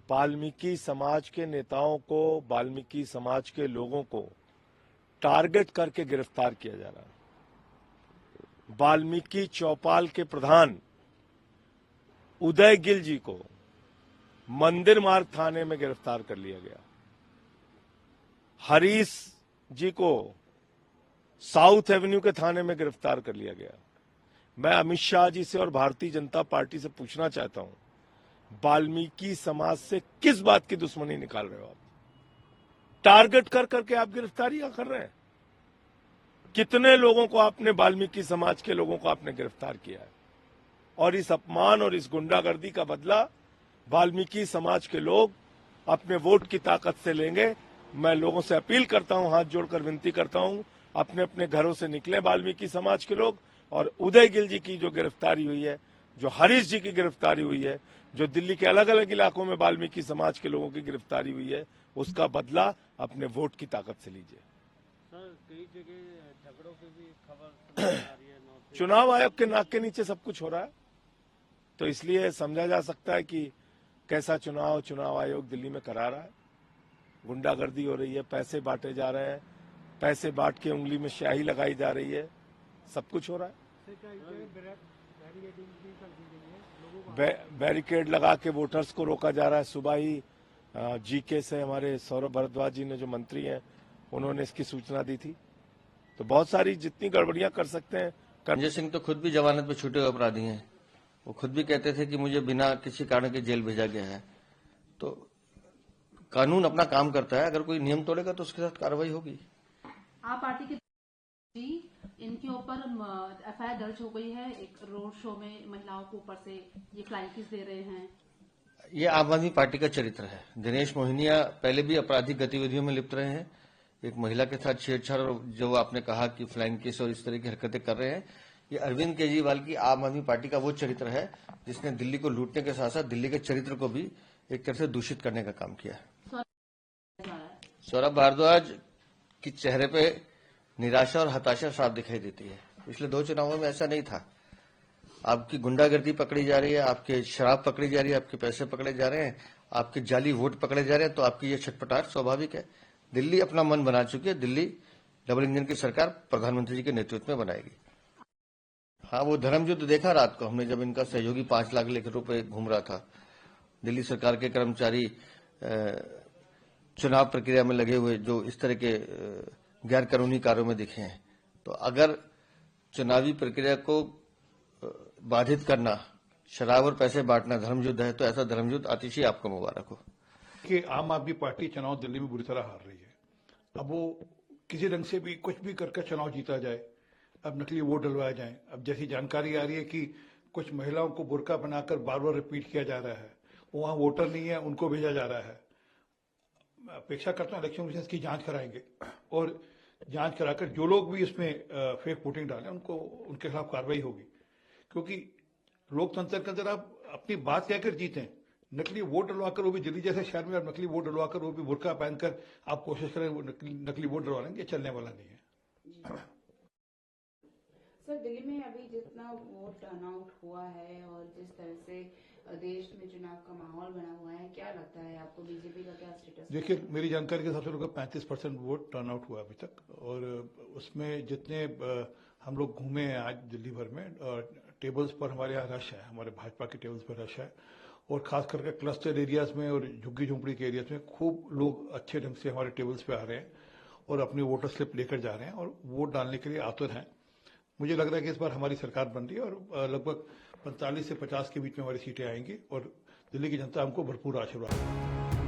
वाल्मीकि समाज के नेताओं को, वाल्मीकि समाज के लोगों को टारगेट करके गिरफ्तार किया जा रहा है। वाल्मीकि चौपाल के प्रधान उदय गिल जी को मंदिर मार्ग थाने में गिरफ्तार कर लिया गया। हरीश जी को साउथ एवेन्यू के थाने में गिरफ्तार कर लिया गया। मैं अमित शाह जी से और भारतीय जनता पार्टी से पूछना चाहता हूं, वाल्मीकि समाज से किस बात की दुश्मनी निकाल रहे हो आप? टारगेट कर करके आप गिरफ्तारियां कर रहे हैं। कितने लोगों को आपने, वाल्मीकि समाज के लोगों को आपने गिरफ्तार किया है? और इस अपमान और इस गुंडागर्दी का बदला वाल्मीकि समाज के लोग अपने वोट की ताकत से लेंगे। मैं लोगों से अपील करता हूं, हाथ जोड़कर विनती करता हूं, अपने अपने घरों से निकले वाल्मीकि समाज के लोग। और उदय गिल जी की जो गिरफ्तारी हुई है, जो हरीश जी की गिरफ्तारी हुई है, जो दिल्ली के अलग अलग इलाकों में वाल्मीकि समाज के लोगों की गिरफ्तारी हुई है, उसका बदला अपने वोट की ताकत से लीजिए। सर, कई जगह झगड़ों की भी खबर आ रही है। चुनाव आयोग के नाक के नीचे सब कुछ हो रहा है, तो इसलिए समझा जा सकता है कि कैसा चुनाव आयोग दिल्ली में करा रहा है। गुंडागर्दी हो रही है, पैसे बांटे जा रहे हैं, पैसे बांट के उंगली में स्याही लगाई जा रही है, सब कुछ हो रहा है। बैरिकेड लगा के वोटर्स को रोका जा रहा है। सुबह ही जीके से हमारे सौरभ भारद्वाज जी ने, जो मंत्री हैं, उन्होंने इसकी सूचना दी थी। तो बहुत सारी जितनी गड़बड़ियां कर सकते हैं संजय सिंह तो खुद भी जमानत पे छूटे हुए अपराधी हैं। वो खुद भी कहते थे कि मुझे बिना किसी कारण के जेल भेजा गया है। तो कानून अपना काम करता है, अगर कोई नियम तोड़ेगा तो उसके साथ कार्रवाई होगी। आप पार्टी के इनके ऊपर एफआईआर दर्ज हो गई है। एक रोड शो में महिलाओं को ऊपर से ये फ्लाइंग किस दे रहे हैं। ये आम आदमी पार्टी का चरित्र है। दिनेश मोहिनिया पहले भी आपराधिक गतिविधियों में लिप्त रहे हैं। एक महिला के साथ छेड़छाड़, जो आपने कहा कि फ्लाइंग किस और इस तरह की हरकतें कर रहे हैं, ये अरविंद केजरीवाल की आम आदमी पार्टी का वो चरित्र है जिसने दिल्ली को लूटने के साथ साथ दिल्ली के चरित्र को भी एक तरह से दूषित करने का काम किया है। सौरभ भारद्वाज की चेहरे पे निराशा और हताशा साफ दिखाई देती है। पिछले 2 चुनावों में ऐसा नहीं था। आपकी गुंडागर्दी पकड़ी जा रही है, आपके शराब पकड़ी जा रही है, आपके पैसे पकड़े जा रहे हैं, आपके जाली वोट पकड़े जा रहे हैं, तो आपकी ये छटपटाहट स्वाभाविक है। दिल्ली अपना मन बना चुकी है। दिल्ली डबल इंजन की सरकार प्रधानमंत्री जी के नेतृत्व में बनाएगी। हाँ, वो धर्म युद्ध देखा रात को हमने, जब इनका सहयोगी 5 लाख लेकर रुपए घूम रहा था। दिल्ली सरकार के कर्मचारी चुनाव प्रक्रिया में लगे हुए जो इस तरह के गैर कानूनी कार्यों में दिखे हैं। तो अगर चुनावी प्रक्रिया को बाधित करना, शराब और पैसे बांटना धर्मयुद्ध है, तो ऐसा धर्मयुद्ध आतिशी आपको मुबारक हो। कि आम आदमी पार्टी चुनाव दिल्ली में बुरी तरह हार रही है। अब वो किसी ढंग से भी कुछ भी करके चुनाव जीता जाए, अब नकली वोट डलवाए जाए। अब जैसी जानकारी आ रही है कि कुछ महिलाओं को बुर्का बनाकर बार बार रिपीट किया जा रहा है, वहां वोटर नहीं है, उनको भेजा जा रहा है। अपेक्षा करता हूं इलेक्शन कमीशन की जांच कराएंगे और जांच कराकर जो लोग भी इसमें फेक वोटिंग डालें उनके खिलाफ कार्रवाई होगी। क्योंकि लोकतंत्र के अंदर आप अपनी बात कहकर जीतें, नकली वोट डलवाकर, वो भी दिल्ली जैसे शहर में आप नकली वोट डलवाकर, वो भी बुर्का पहनकर आप कोशिश करें वो नकली वोट डलवा लेंगे, चलने वाला नहीं है। सर, दिल्ली में अभी जितना वोट टर्नआउट हुआ है और जिस तरह से देश में चुनाव का माहौल बना हुआ है, क्या लगता है आपको बीजेपी का क्या स्टेटस? देखिए, मेरी जानकारी के हिसाब से लोग 35% वोट टर्नआउट हुआ अभी तक। और उसमें जितने हम लोग घूमे हैं आज दिल्ली भर में, टेबल्स पर हमारे यहाँ रश है, हमारे भाजपा के टेबल्स पर रश है। और खास करके क्लस्टर एरियाज में और झुग्गी झोंपड़ी के एरियाज में खूब लोग अच्छे ढंग से हमारे टेबल्स पे आ रहे हैं और अपनी वोटर स्लिप लेकर जा रहे हैं और वोट डालने के लिए आतुर हैं। मुझे लग रहा है कि इस बार हमारी सरकार बन रही है और लगभग 45 से 50 के बीच में हमारी सीटें आएंगी और दिल्ली की जनता हमको भरपूर आशीर्वाद देगी।